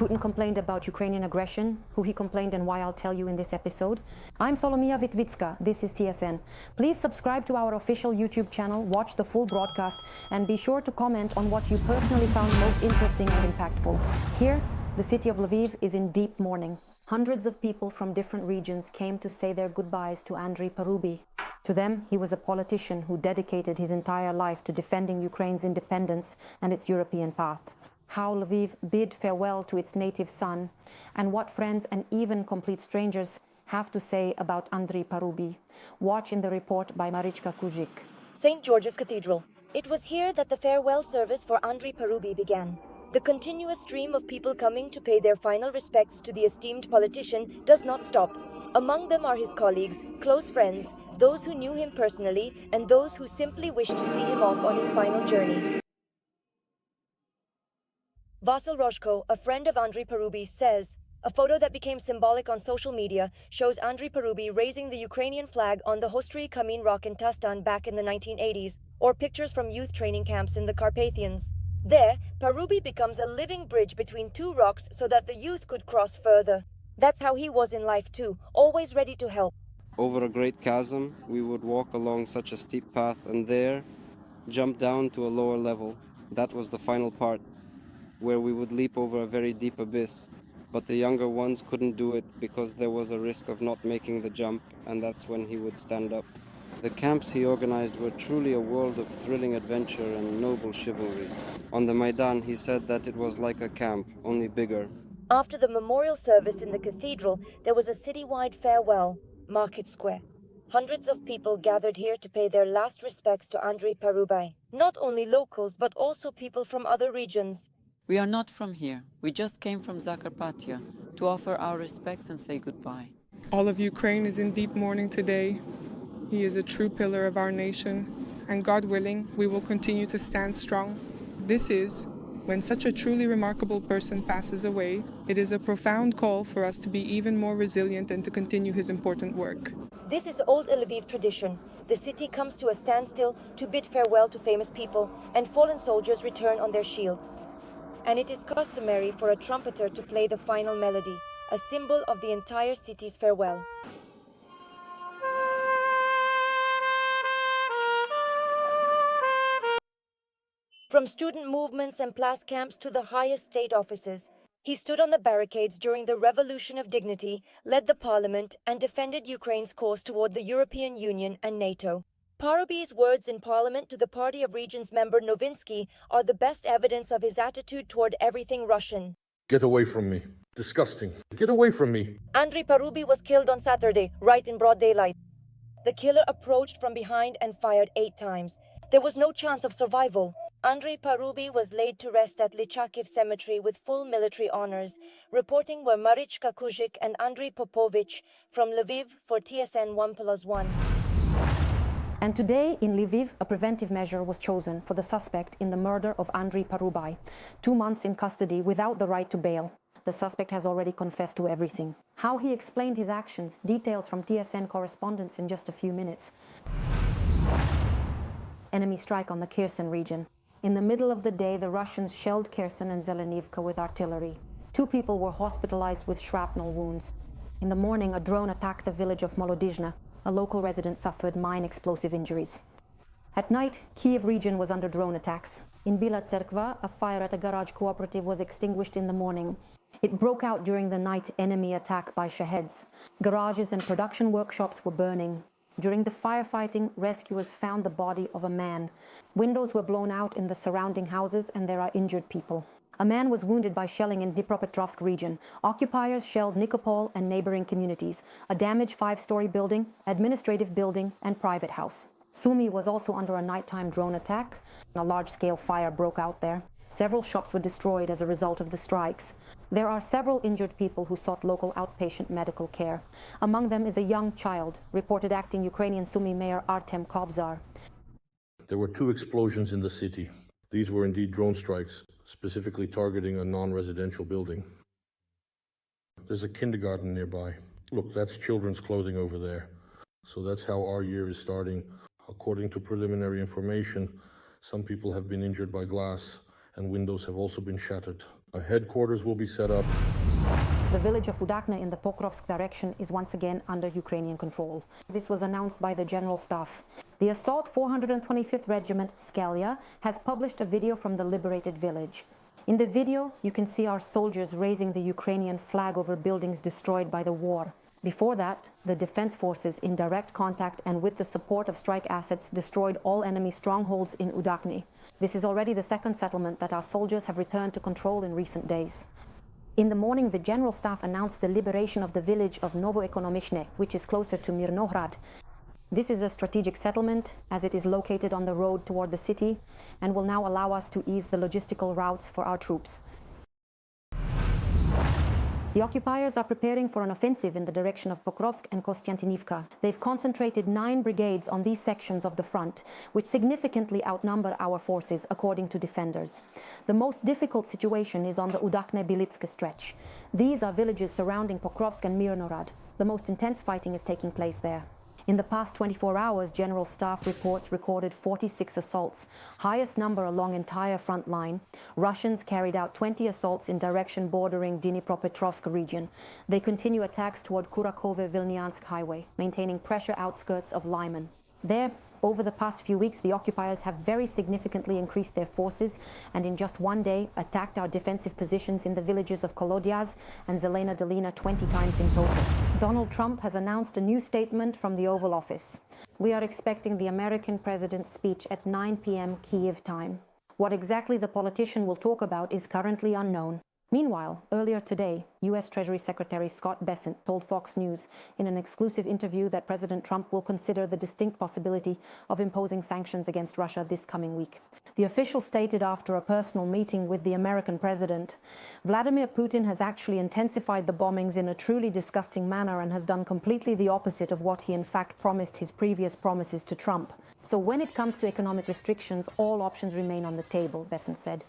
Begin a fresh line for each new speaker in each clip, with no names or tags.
Putin complained about Ukrainian aggression. Who he complained and why, I'll tell you in this episode. I'm Solomia Vitvitska. This is TSN. Please subscribe to our official YouTube channel, watch the full broadcast, and be sure to comment on what you personally found most interesting and impactful. Here, the city of Lviv is in deep mourning. Hundreds of people from different regions came to say their goodbyes to Andriy Parubiy. To them, he was a politician who dedicated his entire life to defending Ukraine's independence and its European path. How Lviv bid farewell to its native son, and what friends and even complete strangers have to say about Andriy Parubiy. Watch in the report by Marichka Kuzik.
St. George's Cathedral. It was here that the farewell service for Andriy Parubiy began. The continuous stream of people coming to pay their final respects to the esteemed politician does not stop. Among them are his colleagues, close friends, those who knew him personally, and those who simply wished to see him off on his final journey. Vasyl Rozhko, a friend of Andriy Parubiy, says, a photo that became symbolic on social media shows Andriy Parubiy raising the Ukrainian flag on the Hostry Kamin Rock in Tastan back in the 1980s, or pictures from youth training camps in the Carpathians. There, Parubiy becomes a living bridge between two rocks so that the youth could cross further. That's how he was in life too, always ready to help.
Over a great chasm, we would walk along such a steep path and there, jump down to a lower level. That was the final part, where we would leap over a very deep abyss. But the younger ones couldn't do it because there was a risk of not making the jump, and that's when he would stand up. The camps he organized were truly a world of thrilling adventure and noble chivalry. On the Maidan, he said that it was like a camp, only bigger.
After the memorial service in the cathedral, there was a citywide farewell, Market Square. Hundreds of people gathered here to pay their last respects to Andriy Parubiy. Not only locals, but also people from other regions.
We are not from here. We just came from Zaporizhzhia to offer our respects and say goodbye.
All of Ukraine is in deep mourning today. He is a true pillar of our nation, and God willing, we will continue to stand strong. This is, when such a truly remarkable person passes away, it is a profound call for us to be even more resilient and to continue his important work.
This is old Lviv tradition. The city comes to a standstill to bid farewell to famous people, and fallen soldiers return on their shields. And it is customary for a trumpeter to play the final melody, a symbol of the entire city's farewell. From student movements and blast camps to the highest state offices, he stood on the barricades during the Revolution of Dignity, led the parliament, and defended Ukraine's course toward the European Union and NATO. Parubiy's words in parliament to the Party of Regions member Novinsky are the best evidence of his attitude toward everything Russian.
Get away from me. Disgusting. Get away from me.
Andriy Parubiy was killed on Saturday, right in broad daylight. The killer approached from behind and fired 8 times. There was no chance of survival. Andriy Parubiy was laid to rest at Lychakiv Cemetery with full military honors. Reporting were Marichka Kuzik and Andriy Popovich from Lviv for TSN 1+1.
And today, in Lviv, a preventive measure was chosen for the suspect in the murder of Andriy Parubiy. 2 months in custody without the right to bail. The suspect has already confessed to everything. How he explained his actions, details from TSN correspondents in just a few minutes. Enemy strike on the Kherson region. In the middle of the day, the Russians shelled Kherson and Zelenivka with artillery. 2 people were hospitalized with shrapnel wounds. In the morning, a drone attacked the village of Udachne. A local resident suffered mine explosive injuries. At night, Kyiv region was under drone attacks. In Bila Tserkva, a fire at a garage cooperative was extinguished in the morning. It broke out during the night enemy attack by Shaheds. Garages and production workshops were burning. During the firefighting, rescuers found the body of a man. Windows were blown out in the surrounding houses and there are injured people. A man was wounded by shelling in Dnipropetrovsk region. Occupiers shelled Nikopol and neighboring communities, a damaged 5-story building, administrative building, and private house. Sumy was also under a nighttime drone attack. A large-scale fire broke out there. Several shops were destroyed as a result of the strikes. There are several injured people who sought local outpatient medical care. Among them is a young child, reported acting Ukrainian Sumy Mayor Artem Kobzar.
There were 2 explosions in the city. These were indeed drone strikes, specifically targeting a non-residential building. There's a kindergarten nearby. Look, that's children's clothing over there. So that's how our year is starting. According to preliminary information, some people have been injured by glass and windows have also been shattered. A headquarters will be set up.
The village of Udachne in the Pokrovsk direction is once again under Ukrainian control. This was announced by the General Staff. The Assault 425th Regiment, Skelya, has published a video from the liberated village. In the video, you can see our soldiers raising the Ukrainian flag over buildings destroyed by the war. Before that, the defense forces, in direct contact and with the support of strike assets, destroyed all enemy strongholds in Udachne. This is already the second settlement that our soldiers have returned to control in recent days. In the morning, the General Staff announced the liberation of the village of Novoekonomichne, which is closer to Mirnohrad. This is a strategic settlement, as it is located on the road toward the city, and will now allow us to ease the logistical routes for our troops. The occupiers are preparing for an offensive in the direction of Pokrovsk and Kostiantynivka. They've concentrated 9 brigades on these sections of the front, which significantly outnumber our forces, according to defenders. The most difficult situation is on the Udachne-Bilitske stretch. These are villages surrounding Pokrovsk and Mirnohrad. The most intense fighting is taking place there. In the past 24 hours, General Staff reports recorded 46 assaults, highest number along entire front line. Russians carried out 20 assaults in direction bordering Dnipropetrovsk region. They continue attacks toward Kurakove-Vilnyansk highway, maintaining pressure outskirts of Lyman. There, over the past few weeks, the occupiers have very significantly increased their forces and in just one day attacked our defensive positions in the villages of Kolodyaz and Zelena Dolina 20 times in total. Donald Trump has announced a new statement from the Oval Office. We are expecting the American president's speech at 9 p.m. Kyiv time. What exactly the politician will talk about is currently unknown. Meanwhile, earlier today, U.S. Treasury Secretary Scott Bessent told Fox News in an exclusive interview that President Trump will consider the distinct possibility of imposing sanctions against Russia this coming week. The official stated after a personal meeting with the American president, Vladimir Putin has actually intensified the bombings in a truly disgusting manner and has done completely the opposite of what he in fact promised his previous promises to Trump. So when it comes to economic restrictions, all options remain on the table, Bessent said.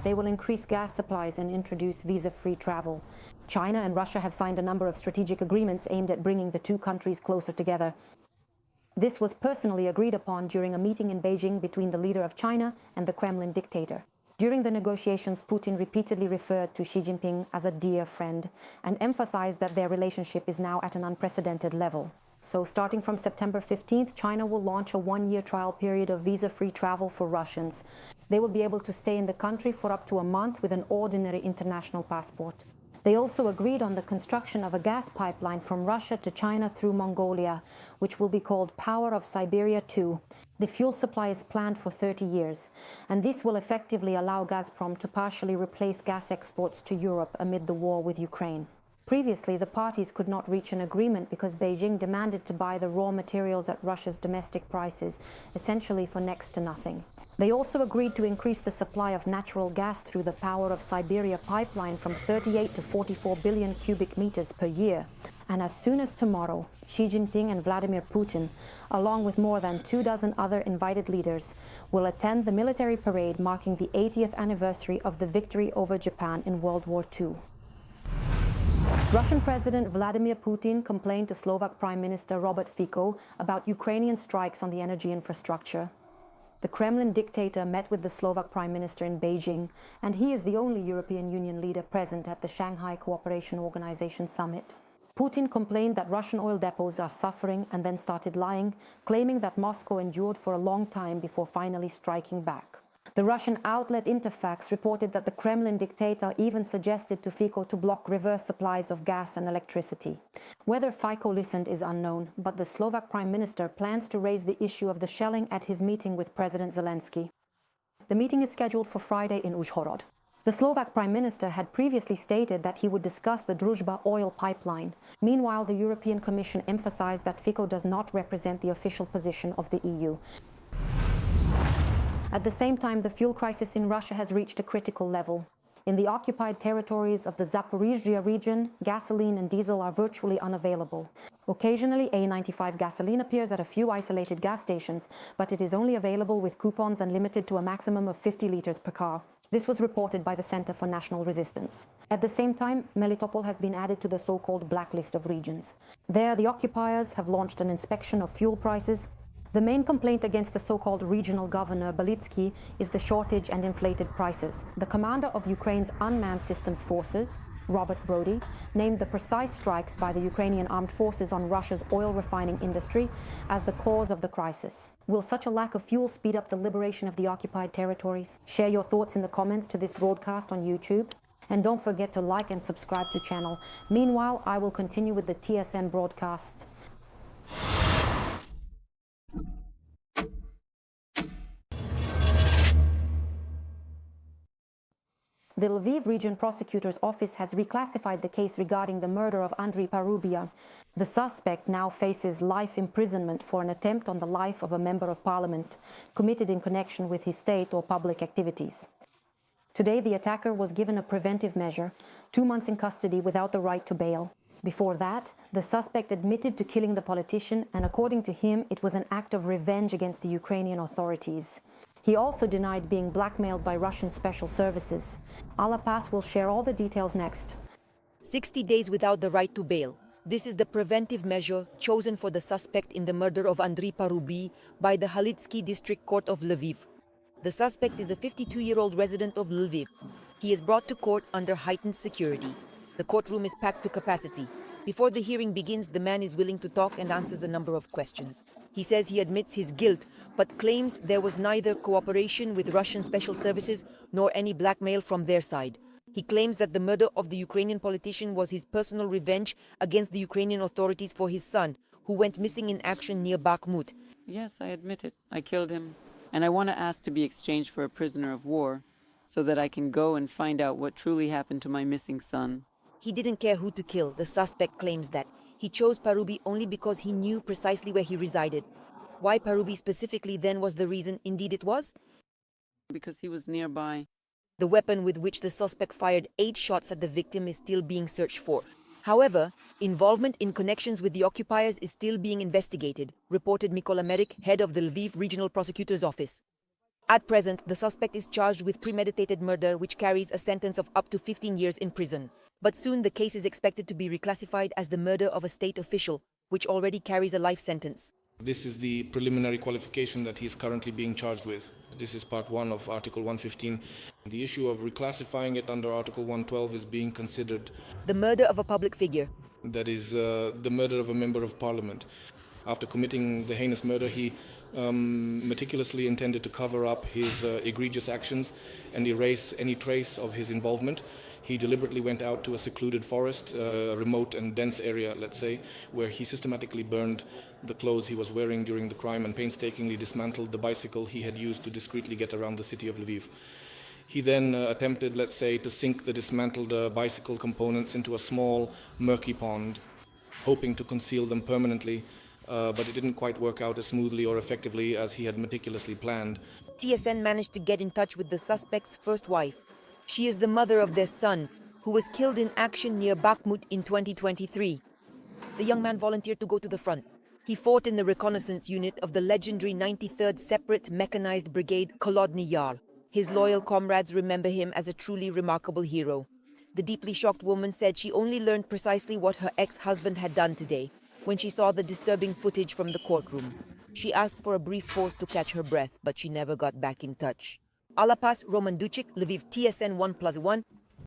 They will increase gas supplies and introduce visa-free travel. China and Russia have signed a number of strategic agreements aimed at bringing the two countries closer together. This was personally agreed upon during a meeting in Beijing between the leader of China and the Kremlin dictator. During the negotiations, Putin repeatedly referred to Xi Jinping as a dear friend and emphasized that their relationship is now at an unprecedented level. So starting from September 15th, China will launch a one-year trial period of visa-free travel for Russians. They will be able to stay in the country for up to a month with an ordinary international passport. They also agreed on the construction of a gas pipeline from Russia to China through Mongolia, which will be called Power of Siberia 2. The fuel supply is planned for 30 years, and this will effectively allow Gazprom to partially replace gas exports to Europe amid the war with Ukraine. Previously, the parties could not reach an agreement because Beijing demanded to buy the raw materials at Russia's domestic prices, essentially for next to nothing. They also agreed to increase the supply of natural gas through the Power of Siberia pipeline from 38 to 44 billion cubic meters per year. And as soon as tomorrow, Xi Jinping and Vladimir Putin, along with more than 24 other invited leaders, will attend the military parade marking the 80th anniversary of the victory over Japan in World War II. Russian President Vladimir Putin complained to Slovak Prime Minister Robert Fico about Ukrainian strikes on the energy infrastructure. The Kremlin dictator met with the Slovak Prime Minister in Beijing, and he is the only European Union leader present at the Shanghai Cooperation Organization summit. Putin complained that Russian oil depots are suffering and then started lying, claiming that Moscow endured for a long time before finally striking back. The Russian outlet Interfax reported that the Kremlin dictator even suggested to Fico to block reverse supplies of gas and electricity. Whether Fico listened is unknown, but the Slovak Prime Minister plans to raise the issue of the shelling at his meeting with President Zelensky. The meeting is scheduled for Friday in Uzhhorod. The Slovak Prime Minister had previously stated that he would discuss the Druzhba oil pipeline. Meanwhile, the European Commission emphasized that Fico does not represent the official position of the EU. At the same time, the fuel crisis in Russia has reached a critical level. In the occupied territories of the Zaporizhzhia region, gasoline and diesel are virtually unavailable. Occasionally, A95 gasoline appears at a few isolated gas stations, but it is only available with coupons and limited to a maximum of 50 liters per car. This was reported by the Center for National Resistance. At the same time, Melitopol has been added to the so-called blacklist of regions. There, the occupiers have launched an inspection of fuel prices. The main complaint against the so-called regional governor, Belitsky, is the shortage and inflated prices. The commander of Ukraine's unmanned systems forces, Robert Fico, named the precise strikes by the Ukrainian armed forces on Russia's oil refining industry as the cause of the crisis. Will such a lack of fuel speed up the liberation of the occupied territories? Share your thoughts in the comments to this broadcast on YouTube. And don't forget to like and subscribe to the channel. Meanwhile, I will continue with the TSN broadcast. The Lviv Region Prosecutor's Office has reclassified the case regarding the murder of Andriy Parubiy. The suspect now faces life imprisonment for an attempt on the life of a member of parliament, committed in connection with his state or public activities. Today, the attacker was given a preventive measure, 2 months in custody without the right to bail. Before that, the suspect admitted to killing the politician, and according to him, it was an act of revenge against the Ukrainian authorities. He also denied being blackmailed by Russian special services. Alapas will share all the details next.
60 days without the right to bail. This is the preventive measure chosen for the suspect in the murder of Andriy Parubiy by the Halitsky District Court of Lviv. The suspect is a 52-year-old resident of Lviv. He is brought to court under heightened security. The courtroom is packed to capacity. Before the hearing begins, the man is willing to talk and answers a number of questions. He says he admits his guilt, but claims there was neither cooperation with Russian special services nor any blackmail from their side. He claims that the murder of the Ukrainian politician was his personal revenge against the Ukrainian authorities for his son, who went missing in action near Bakhmut.
Yes, I admit it. I killed him. And I want to ask to be exchanged for a prisoner of war, so that I can go and find out what truly happened to my missing son.
He didn't care who to kill. The suspect claims that. He chose Parubiy only because he knew precisely where he resided. Why Parubiy specifically then was the reason, indeed it was?
Because he was nearby.
The weapon with which the suspect fired 8 shots at the victim is still being searched for. However, involvement in connections with the occupiers is still being investigated, reported Mykola Merik, head of the Lviv Regional Prosecutor's Office. At present, the suspect is charged with premeditated murder, which carries a sentence of up to 15 years in prison. But soon the case is expected to be reclassified as the murder of a state official, which already carries a life sentence.
This is the preliminary qualification that he is currently being charged with. This is part 1 of Article 115. The issue of reclassifying it under Article 112 is being considered.
The murder of a public figure.
That is the murder of a member of parliament. After committing the heinous murder, he meticulously intended to cover up his egregious actions and erase any trace of his involvement. He deliberately went out to a secluded forest, a remote and dense area, let's say, where he systematically burned the clothes he was wearing during the crime and painstakingly dismantled the bicycle he had used to discreetly get around the city of Lviv. He then attempted, let's say, to sink the dismantled bicycle components into a small, murky pond, hoping to conceal them permanently, but it didn't quite work out as smoothly or effectively as he had meticulously planned.
TSN managed to get in touch with the suspect's first wife. She is the mother of their son, who was killed in action near Bakhmut in 2023. The young man volunteered to go to the front. He fought in the reconnaissance unit of the legendary 93rd Separate Mechanized Brigade Kolodny Yar. His loyal comrades remember him as a truly remarkable hero. The deeply shocked woman said she only learned precisely what her ex-husband had done today, when she saw the disturbing footage from the courtroom. She asked for a brief pause to catch her breath, but she never got back in touch. Alapas, Roman Ducic, Lviv, TSN 1+1.